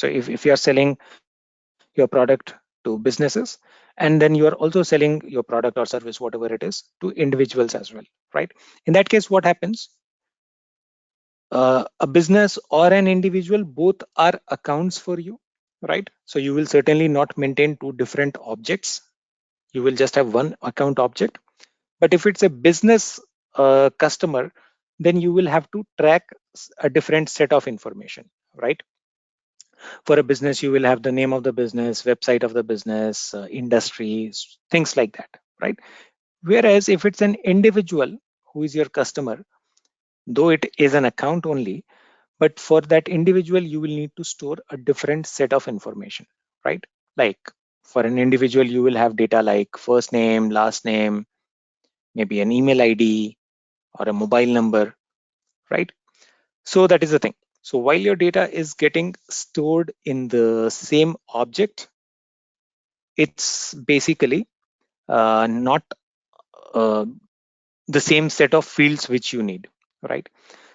So if you are selling your product to businesses, and then you are also selling your product or service, whatever it is, to individuals as well, right? In that case, what happens? A business or an individual, both are accounts for you, right? So you will certainly not maintain two different objects. You will just have one account object. But if it's a business customer, then you will have to track a different set of information, right? For a business, you will have the name of the business, website of the business, industry, things like that, right? Whereas if it's an individual who is your customer, though it is an account only, but for that individual, you will need to store a different set of information, right? Like for an individual, you will have data like first name, last name, maybe an email ID or a mobile number, right? So that is the thing. So while your data is getting stored in the same object, it's basically not uh, the same set of fields which you need, right?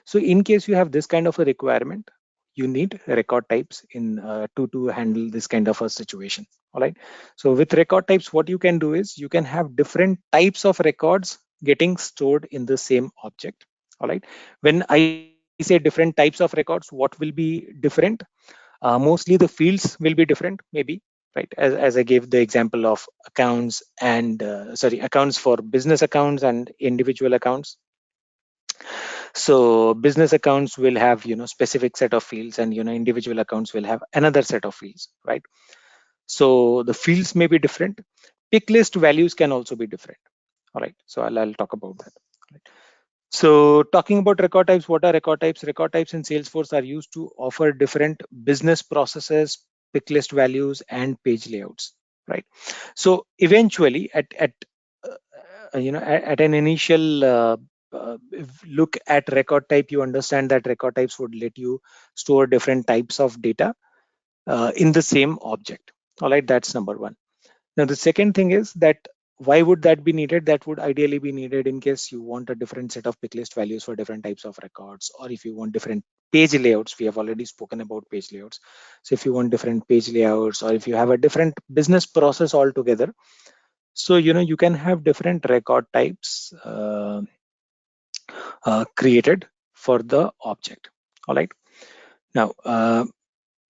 So in case you have this kind of a requirement, you need record types in to handle this kind of a situation. All right. So with record types, what you can do is you can have different types of records getting stored in the same object. All right. When I say different types of records, what will be different? Mostly the fields will be different, maybe, right? As I gave the example of accounts and accounts for business accounts and individual accounts. So business accounts will have specific set of fields, and individual accounts will have another set of fields, right? So the fields may be different. Pick list values can also be different. All right, so I'll talk about that. All right. So talking about record types, what are record types? Record types in Salesforce are used to offer different business processes, pick list values, and page layouts, right? So eventually, at an initial look at record type, you understand that record types would let you store different types of data in the same object. All right, that's number one. Now, the second thing is that why would that be needed? That would ideally be needed in case you want a different set of pick list values for different types of records, or if you want different page layouts. We have already spoken about page layouts. So if you want different page layouts, or if you have a different business process altogether, so you can have different record types created for the object. All right. Now,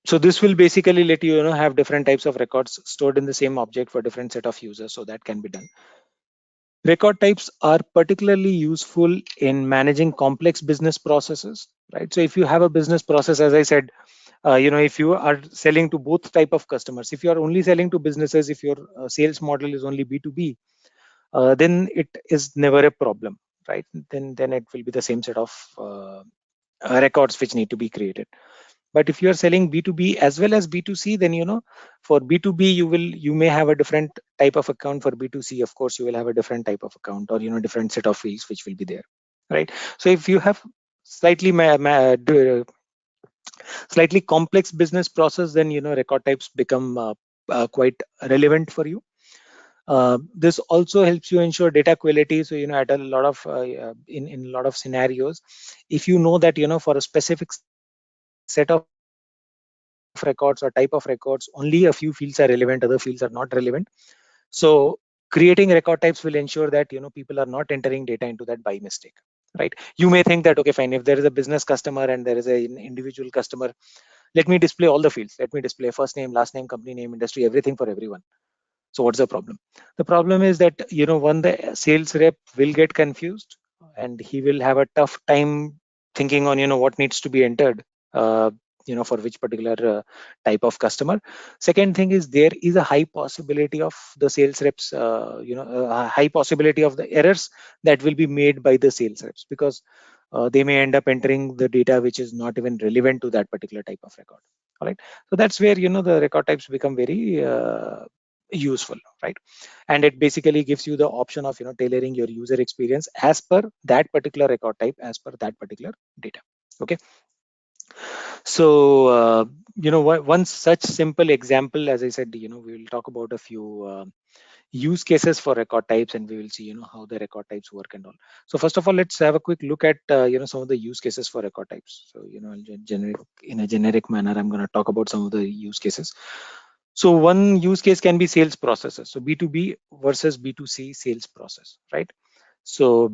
so this will basically let you have different types of records stored in the same object for different set of users. So that can be done. Record types are particularly useful in managing complex business processes, right? So if you have a business process, as I said, if you are selling to both type of customers, if you are only selling to businesses, if your sales model is only B2B, then it is never a problem, right? Then it will be the same set of records which need to be created. But if you are selling B2B as well as B2C, then for B2B you may have a different type of account. For B2C, of course, you will have a different type of account, or different set of fields which will be there, right? So if you have slightly slightly complex business process, then record types become quite relevant for you. This also helps you ensure data quality. So at a lot of in a lot of scenarios, if you know that for a specific set of records or type of records, only a few fields are relevant, other fields are not relevant. So creating record types will ensure that people are not entering data into that by mistake, right? You may think that, okay, fine, if there is a business customer and there is an individual customer, let me display all the fields. Let me display first name, last name, company name, industry, everything for everyone. So what's the problem? The problem is that when the sales rep will get confused, and he will have a tough time thinking on what needs to be entered, uh, for which particular type of customer. Second thing is, there is a high possibility of the sales reps, a high possibility of the errors that will be made by the sales reps, because they may end up entering the data which is not even relevant to that particular type of record. All right. So that's where the record types become very useful, right? And it basically gives you the option of tailoring your user experience as per that particular record type, as per that particular data. Okay. So one such simple example, as I said, we will talk about a few use cases for record types, and we will see how the record types work and all. So first of all, let's have a quick look at some of the use cases for record types. So in a generic manner, I'm going to talk about some of the use cases. So one use case can be sales processes, so B2B versus B2C sales process, right? So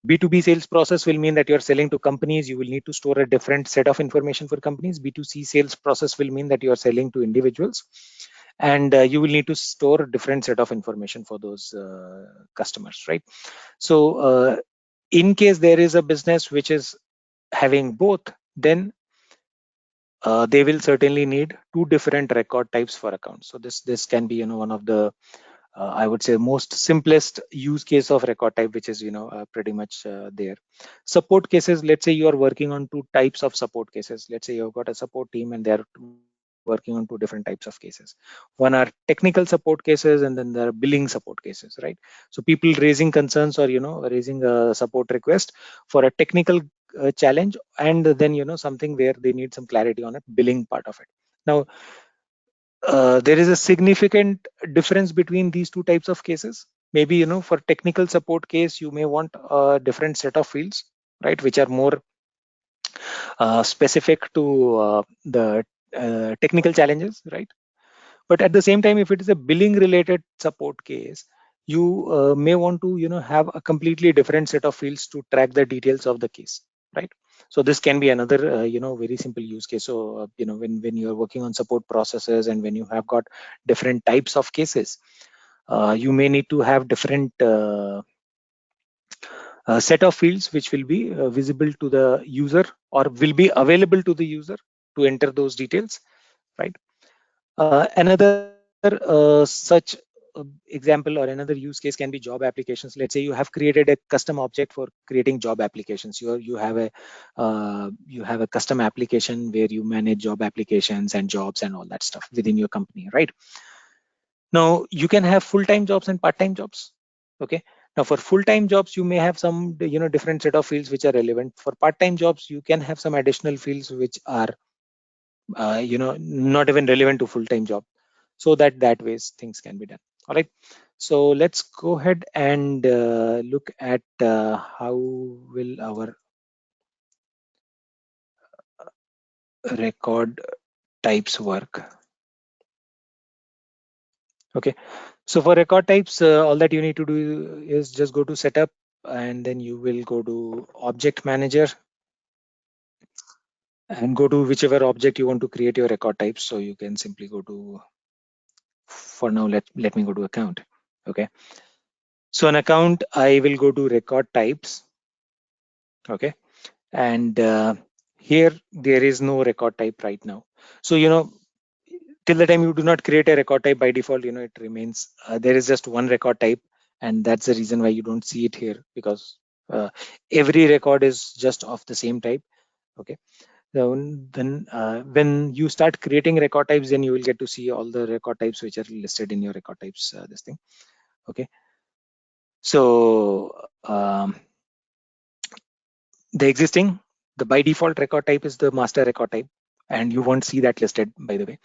B2B sales process will mean that you're selling to companies. You will need to store a different set of information for companies. B2C sales process will mean that you're selling to individuals, and you will need to store a different set of information for those customers, right? So in case there is a business which is having both, then they will certainly need two different record types for accounts. So this can be one of the I would say most simplest use case of record type, which is pretty much there. Support cases. Let's say you are working on two types of support cases. Let's say you've got a support team and they're working on two different types of cases. One are technical support cases, and then there are billing support cases, right? So people raising concerns or raising a support request for a technical challenge, and then something where they need some clarity on a billing part of it. Now there is a significant difference between these two types of cases. Maybe for technical support case you may want a different set of fields, right, which are more specific to the technical challenges, right? But at the same time, if it is a billing related support case, you may want to have a completely different set of fields to track the details of the case, right? So this can be another very simple use case. So when you're working on support processes and when you have got different types of cases, you may need to have different set of fields which will be visible to the user or will be available to the user to enter those details, right? Another such example or another use case can be job applications. Let's say you have created a custom object for creating job applications. You have a custom application where you manage job applications and jobs and all that stuff within your company, right? Now you can have full-time jobs and part-time jobs. Okay. Now for full-time jobs, you may have some different set of fields which are relevant. For part-time jobs, you can have some additional fields which are not even relevant to full-time job, so that ways things can be done. All right, so let's go ahead and look at how will our record types work. Okay, so for record types, all that you need to do is just go to setup, and then you will go to object manager and go to whichever object you want to create your record types. So you can simply go to, for now, let me go to account. Okay, so an account, I will go to record types. Okay, and here there is no record type right now. So till the time you do not create a record type, by default it remains there is just one record type, and that's the reason why you don't see it here, because every record is just of the same type. Okay, so then when you start creating record types, then you will get to see all the record types which are listed in your record types this thing. Okay, so the by default record type is the master record type, and you won't see that listed, by the way.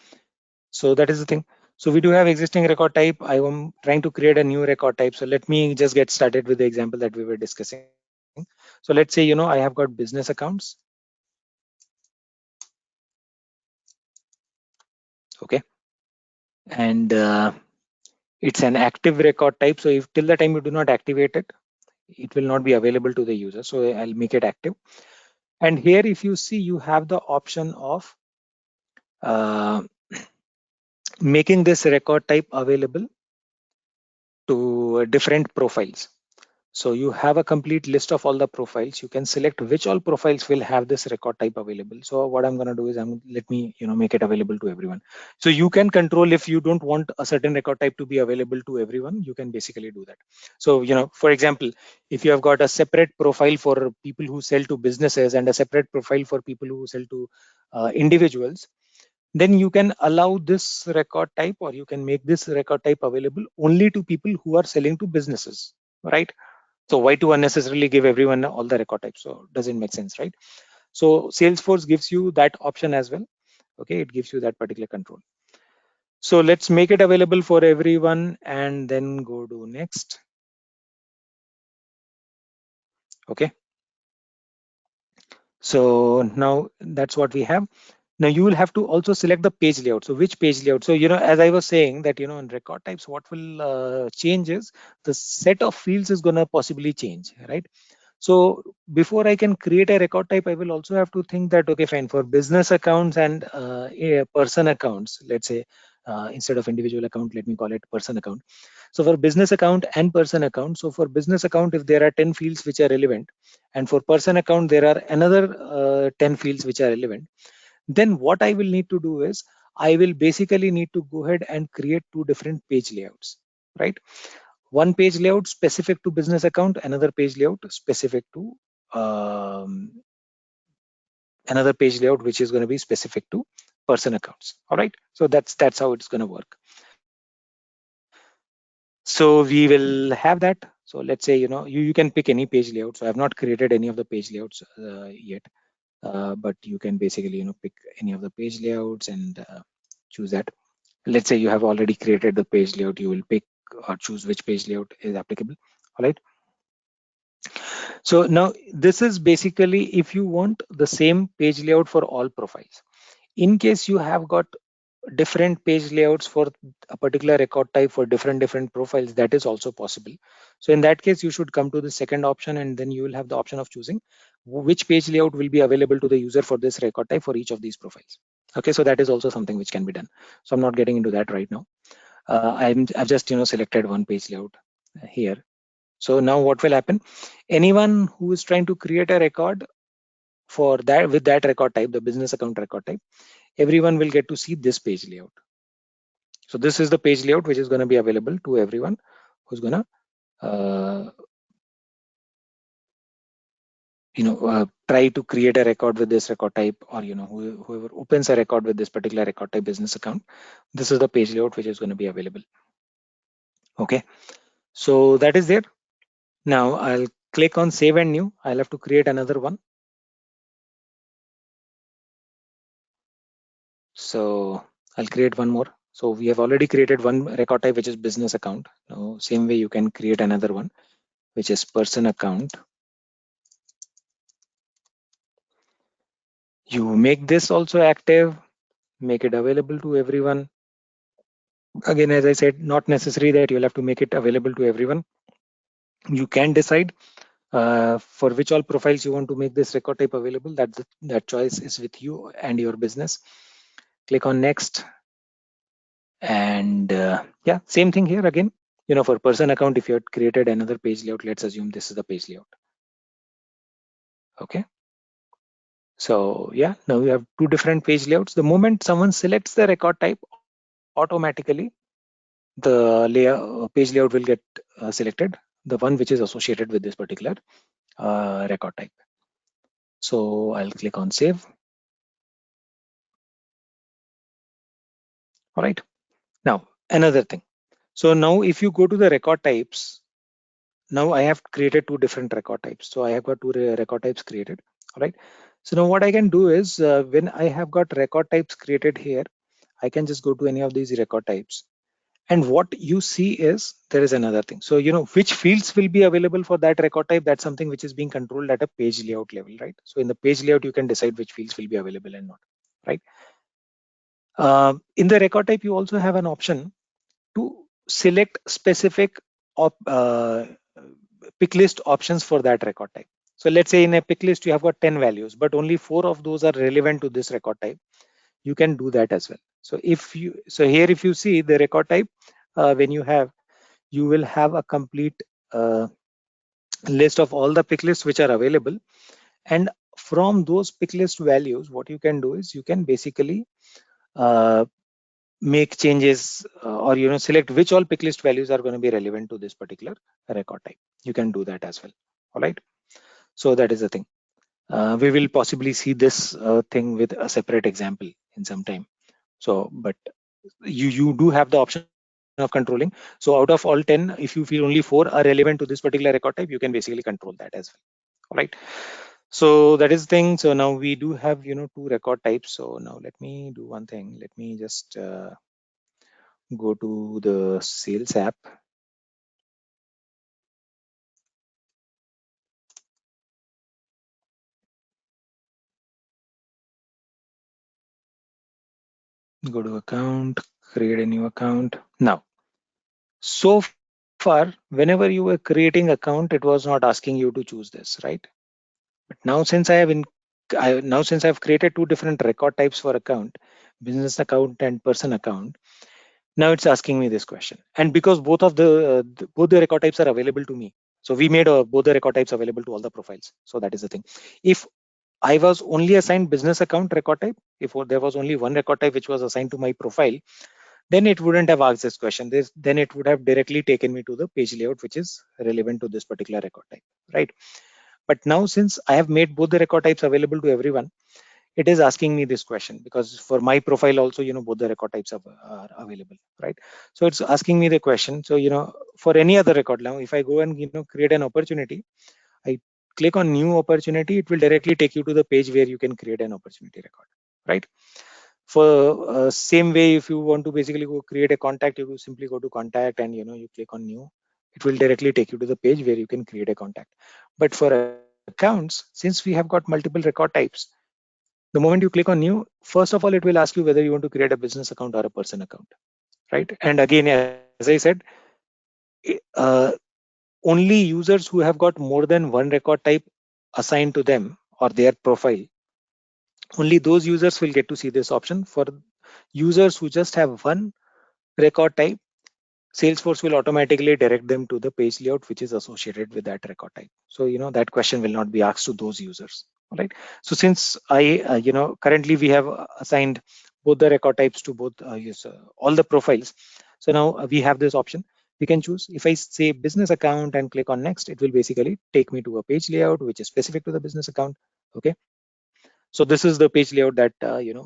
So that is the thing. So we do have existing record type. I am trying to create a new record type. So let me just get started with the example that we were discussing. So let's say I have got business accounts. Okay, and it's an active record type. So if till the time you do not activate it, it will not be available to the user. So I'll make it active. And here, if you see, you have the option of uh, making this record type available to different profiles. So you have a complete list of all the profiles. You can select which all profiles will have this record type available. So what I'm going to do is let me make it available to everyone. So you can control, if you don't want a certain record type to be available to everyone, you can basically do that. So for example, if you have got a separate profile for people who sell to businesses and a separate profile for people who sell to individuals, then you can allow this record type, or you can make this record type available only to people who are selling to businesses, right? So why to unnecessarily give everyone all the record types? So doesn't make sense, right? So Salesforce gives you that option as well. Okay, it gives you that particular control. So let's make it available for everyone and then go to next. Okay. So now that's what we have. Now you will have to also select the page layout. So which page layout? So, as I was saying that, in record types, what will change is the set of fields is going to possibly change, right? So before I can create a record type, I will also have to think that, okay, fine, for business accounts and person accounts, let's say, instead of individual account, let me call it person account. So for business account and person account, so for business account, if there are 10 fields which are relevant, and for person account, there are another 10 fields which are relevant, then what I will need to do is I will basically need to go ahead and create two different page layouts, right? One page layout specific to business account, another page layout specific to um, another page layout which is going to be specific to person accounts. All right, so that's how it's going to work. So we will have that. So let's say, you can pick any page layout. So I have not created any of the page layouts yet, but you can basically, pick any of the page layouts and choose that. Let's say you have already created the page layout, you will pick or choose which page layout is applicable. All right. So now this is basically if you want the same page layout for all profiles. In case you have got different page layouts for a particular record type for different profiles, that is also possible. So in that case, you should come to the second option and then you will have the option of choosing which page layout will be available to the user for this record type for each of these profiles. Okay, so that is also something which can be done. So I'm not getting into that right now. I've just selected one page layout here. So now what will happen? Anyone who is trying to create a record for that with that record type, the business account record type, everyone will get to see this page layout. So this is the page layout which is going to be available to everyone who's going to try to create a record with this record type, or whoever opens a record with this particular record type business account. This is the page layout which is going to be available. Okay, so that is there. Now I'll click on save and new. I'll have to create another one. So I'll create one more. So we have already created one record type which is business account. Now same way you can create another one which is person account. You make this also active, make it available to everyone. Again, as I said, not necessary that you'll have to make it available to everyone. You can decide for which all profiles you want to make this record type available. That choice is with you and your business. Click on next. And yeah, same thing here again. For person account, if you had created another page layout, let's assume this is the page layout. Okay. So yeah, now we have two different page layouts. The moment someone selects the record type, automatically the page layout will get selected, the one which is associated with this particular record type. So I'll click on save. All right. Now another thing. So now if you go to the record types, now I have created two different record types. So I have got two record types created. All right. So now what I can do is when I have got record types created here, I can just go to any of these record types. And what you see is there is another thing. So, which fields will be available for that record type, that's something which is being controlled at a page layout level, right? So in the page layout, you can decide which fields will be available and not, right? In the record type, you also have an option to select specific pick list options for that record type. So let's say in a pick list, you have got 10 values, but only 4 of those are relevant to this record type. You can do that as well. So here, if you see the record type, when you will have a complete uh, list of all the pick lists which are available. And from those pick list values, what you can do is you can basically uh, make changes or select which all pick list values are going to be relevant to this particular record type. You can do that as well. All right. So that is the thing. We will possibly see this thing with a separate example in some time. So, but you do have the option of controlling. So out of all 10, if you feel only 4 are relevant to this particular record type, you can basically control that as well. All right. So that is the thing. So now we do have, two record types. So now let me do one thing. Let me just go to the sales app. Go to account, create a new account. Now, so far, whenever you were creating account, it was not asking you to choose this, right? But now since I've created two different record types for account, business account and person account, now it's asking me this question. And because both the record types are available to me, so we made both the record types available to all the profiles. So that is the thing. If I was only assigned business account record type, if there was only one record type which was assigned to my profile, then it wouldn't have asked this question. Then it would have directly taken me to the page layout which is relevant to this particular record type, right? But now since I have made both the record types available to everyone, it is asking me this question because for my profile also, both the record types are available, right? So it's asking me the question. So, for any other record now, if I go and, create an opportunity, I click on new opportunity, it will directly take you to the page where you can create an opportunity record, right? For same way, if you want to basically go create a contact, you simply go to contact and you click on new. It will directly take you to the page where you can create a contact. But for accounts, since we have got multiple record types, the moment you click on new, first of all, it will ask you whether you want to create a business account or a person account, right? And again, as I said, uh, only users who have got more than one record type assigned to them or their profile, only those users will get to see this option. For users who just have one record type, Salesforce will automatically direct them to the page layout which is associated with that record type. So, that question will not be asked to those users. All right. So since currently we have assigned both the record types to both all the profiles. So now we have this option. We can choose. If I say business account and click on next, it will basically take me to a page layout which is specific to the business account. Okay. So this is the page layout that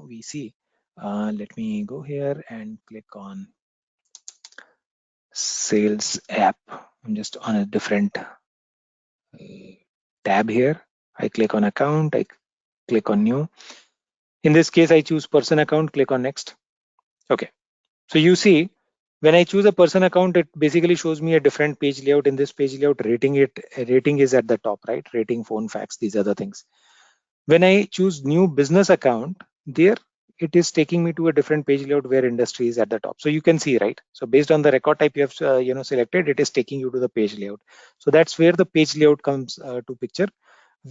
we see. Let me go here and click on sales app. I'm just on a different tab here. I click on account, I click on new. In this case, I choose person account, click on next. Okay. So you see, when I choose a person account, it basically shows me a different page layout. In this page layout, rating is at the top, right? Rating, phone, fax, these other things. When I choose new business account, there it is taking me to a different page layout where industry is at the top. So you can see, right? So based on the record type you have selected, it is taking you to the page layout. So that's where the page layout comes to picture,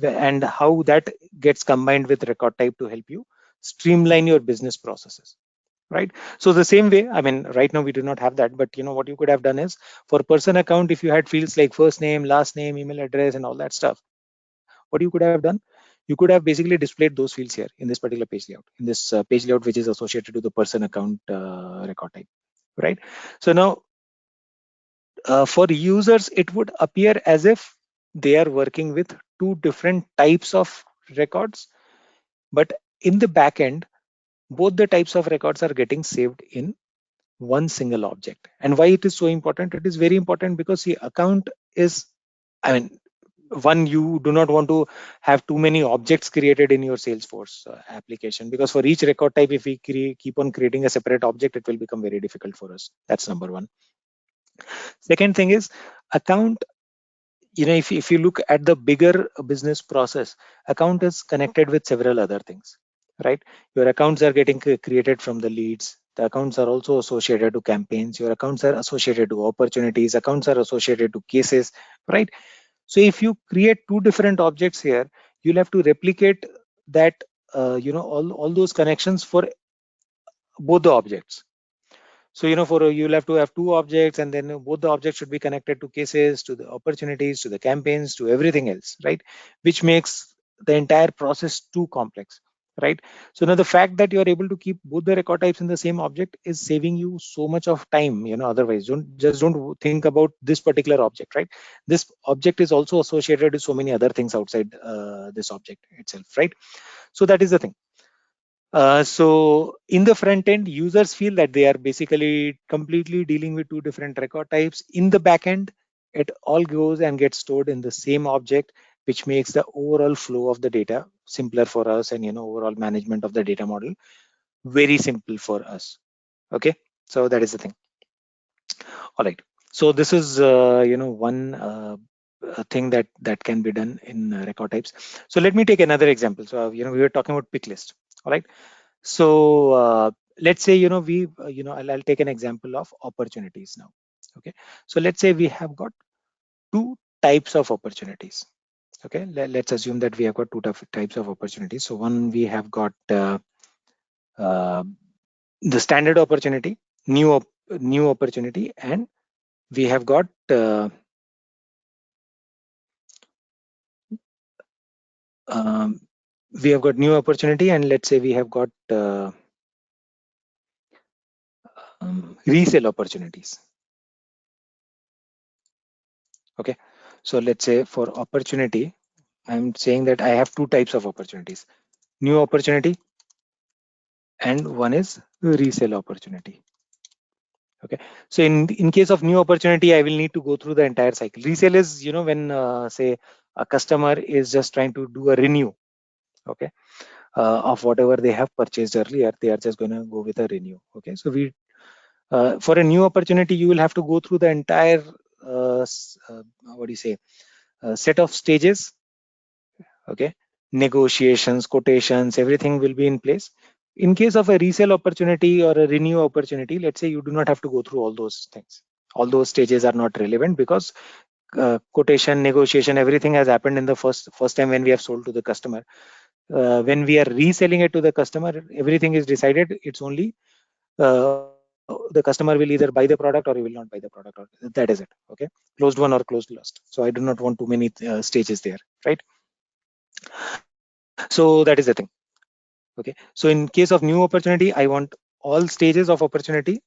and how that gets combined with record type to help you streamline your business processes, right? So the same way, I mean, right now we do not have that, but what you could have done is, for person account, if you had fields like first name, last name, email address, and all that stuff, what you could have done, you could have basically displayed those fields here in this particular page layout, in this page layout which is associated to the person account record type, right? So now for users, it would appear as if they are working with two different types of records, but in the back end, both the types of records are getting saved in one single object. And why it is so important? It is very important because the account is, I mean, one, you do not want to have too many objects created in your Salesforce application, because for each record type, if we keep on creating a separate object, it will become very difficult for us. That's number one. Second thing is, account, if you look at the bigger business process, account is connected with several other things, right? Your accounts are getting created from the leads. The accounts are also associated to campaigns. Your accounts are associated to opportunities. Accounts are associated to cases, right? So if you create two different objects here, you'll have to replicate that, all those connections for both the objects. So, you'll have to have two objects, and then both the objects should be connected to cases, to the opportunities, to the campaigns, to everything else, right? Which makes the entire process too complex, right? So now the fact that you are able to keep both the record types in the same object is saving you so much of time. Otherwise, don't think about this particular object, right? This object is also associated with so many other things outside this object itself, right? So that is the thing. So in the front end, users feel that they are basically completely dealing with two different record types. In the back end, it all goes and gets stored in the same object, which makes the overall flow of the data simpler for us, and overall management of the data model very simple for us. Okay, so that is the thing. All right. So this is one thing that can be done in record types. So let me take another example. So we were talking about pick list. All right. So let's say we I'll take an example of opportunities now. Okay. So let's say we have got two types of opportunities. Okay. Let's assume that we have got two types of opportunities. So one, we have got uh, the standard opportunity, new opportunity, and we have got um, new opportunity, and let's say we have got resale opportunities. Okay, so let's say for opportunity, I'm saying that I have two types of opportunities: new opportunity, and one is resale opportunity. Okay, so in case of new opportunity, I will need to go through the entire cycle. Resale is when say a customer is just trying to do a renew, okay, of whatever they have purchased earlier. They are just going to go with a renew. Okay, so we for a new opportunity, you will have to go through the entire what do you say set of stages. Okay, negotiations, quotations, everything will be in place. In case of a resale opportunity or a renew opportunity, let's say you do not have to go through all those things. All those stages are not relevant because quotation, negotiation, everything has happened in the first time when we have sold to the customer. When we are reselling it to the customer, everything is decided. It's only the customer will either buy the product or he will not buy the product, or that is it. Okay, closed won or closed lost. So I do not want too many stages there, right? So that is the thing. Okay, so in case of new opportunity, I want all stages of opportunity,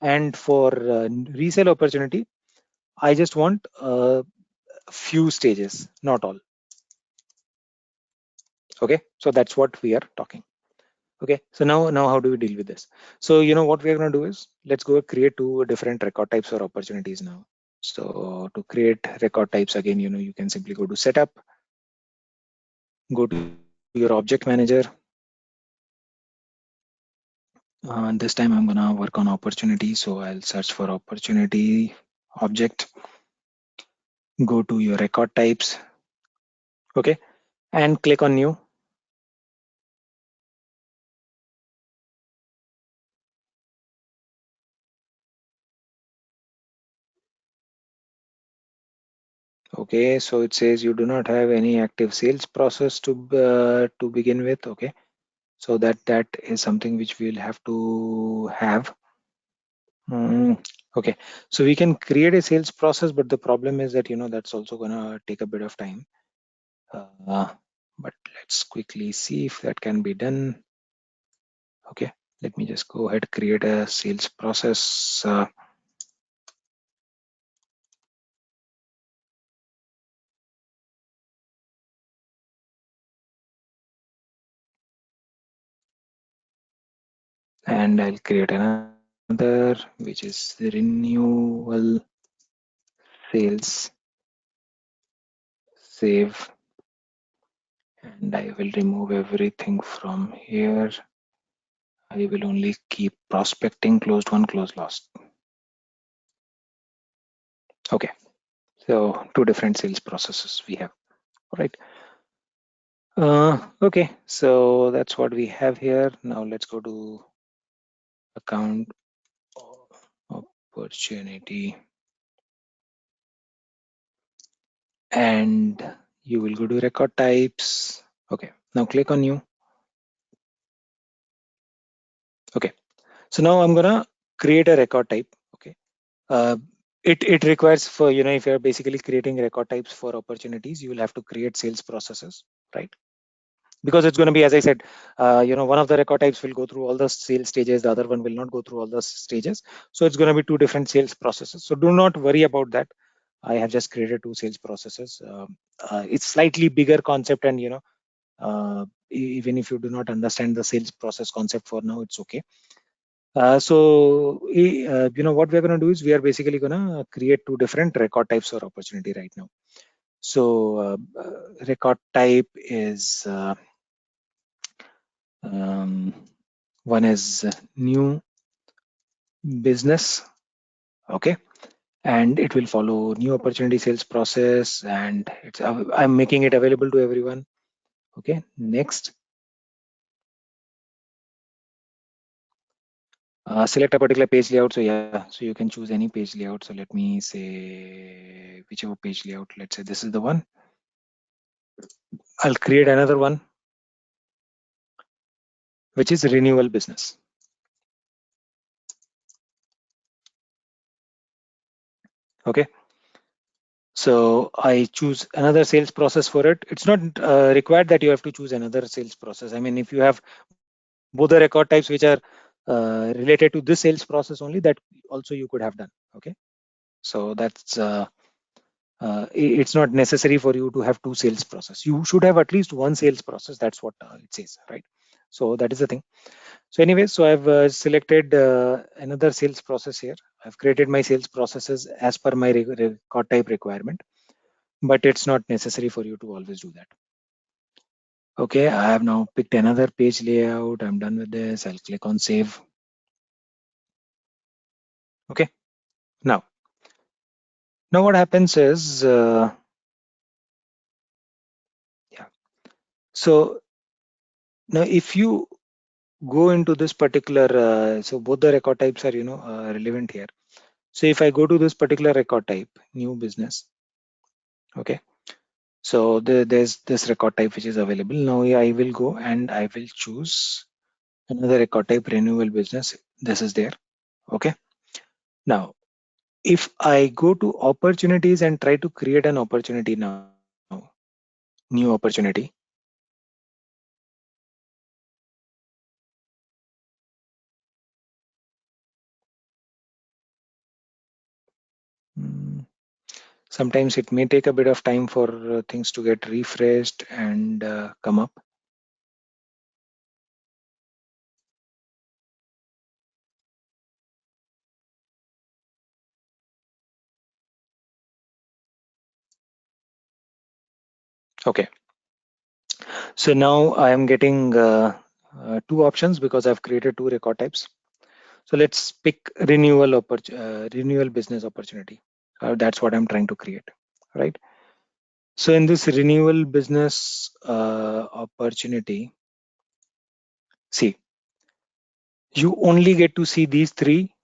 and for resale opportunity, I just want few stages, not all. Okay, so that's what we are talking. Okay, so now how do we deal with this? So what we are going to do is, let's go create two different record types or opportunities now. So to create record types, again, you can simply go to setup, go to your object manager. This time I'm gonna work on opportunity, so I'll search for opportunity object, go to your record types, okay, and click on new. Okay, so it says you do not have any active sales process to begin with. Okay, so that is something which we'll have to have. Okay, so we can create a sales process, but the problem is that that's also gonna take a bit of time. But let's quickly see if that can be done. Okay, let me just go ahead, create a sales process. And I'll create another, which is the renewal sales save, and I will remove everything from here. I will only keep prospecting, closed won, closed lost. Okay, so two different sales processes we have. All right. Okay, so that's what we have here. Now let's go to account opportunity, and you will go to record types. Okay, now click on new. Okay, so now I'm gonna create a record type. Okay, uh, it requires, for if you're basically creating record types for opportunities, you will have to create sales processes, right? Because it's going to be, as I said, one of the record types will go through all the sales stages, the other one will not go through all the stages. So it's going to be two different sales processes. So do not worry about that. I have just created two sales processes. It's slightly bigger concept, and even if you do not understand the sales process concept for now, it's okay. What we're going to do is, we are basically going to create two different record types or opportunity right now. So record type is um, one is new business, Okay, and it will follow new opportunity sales process, and I'm making it available to everyone. Okay, next. Select a particular page layout. So yeah, so you can choose any page layout. So let me say whichever page layout. Let's say this is the one. I'll create another one, which is renewal business. Okay, so I choose another sales process for it. It's not required that you have to choose another sales process. I mean, if you have both the record types which are related to this sales process only, that also you could have done. Okay, so that's it's not necessary for you to have two sales process. You should have at least one sales process. That's what it says, right? So that is the thing. So anyway, so I've selected another sales process here. I've created my sales processes as per my record type requirement, but it's not necessary for you to always do that. Okay, I have now picked another page layout. I'm done with this. I'll click on save. Okay, now what happens is, yeah. So now if you go into this particular, so both the record types are, relevant here. So if I go to this particular record type, new business, okay. So there's this record type which is available. Now I will go and I will choose another record type, renewal business. This is there. Okay. Now, if I go to opportunities and try to create an opportunity now, new opportunity. mm, Sometimes it may take a bit of time for things to get refreshed and come up. Okay. So now I am getting two options because I've created two record types. So let's pick renewal business opportunity. That's what I'm trying to create, right? So in this renewal business opportunity, see, you only get to see these three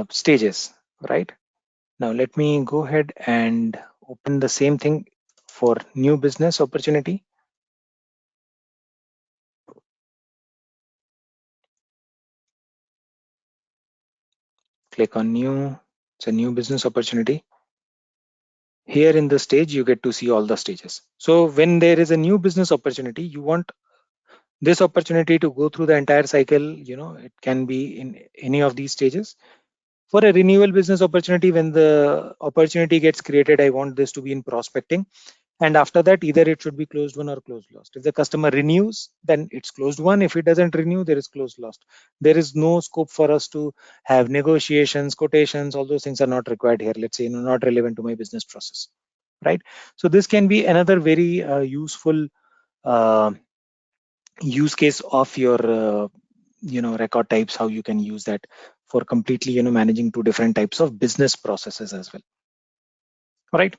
stages, right? Now let me go ahead and open the same thing for new business opportunity. Click on new. It's a new business opportunity. Here in the stage, you get to see all the stages. So when there is a new business opportunity, you want this opportunity to go through the entire cycle. It can be in any of these stages. For a renewal business opportunity, when the opportunity gets created, I want this to be in prospecting. And after that, either it should be closed won or closed lost. If the customer renews, then it's closed won. If it doesn't renew, there is closed lost. There is no scope for us to have negotiations, quotations. All those things are not required here. Let's say, not relevant to my business process, right? So this can be another very useful uh, use case of your record types, how you can use that for completely managing two different types of business processes as well. All right,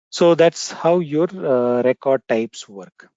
so that's how your record types work.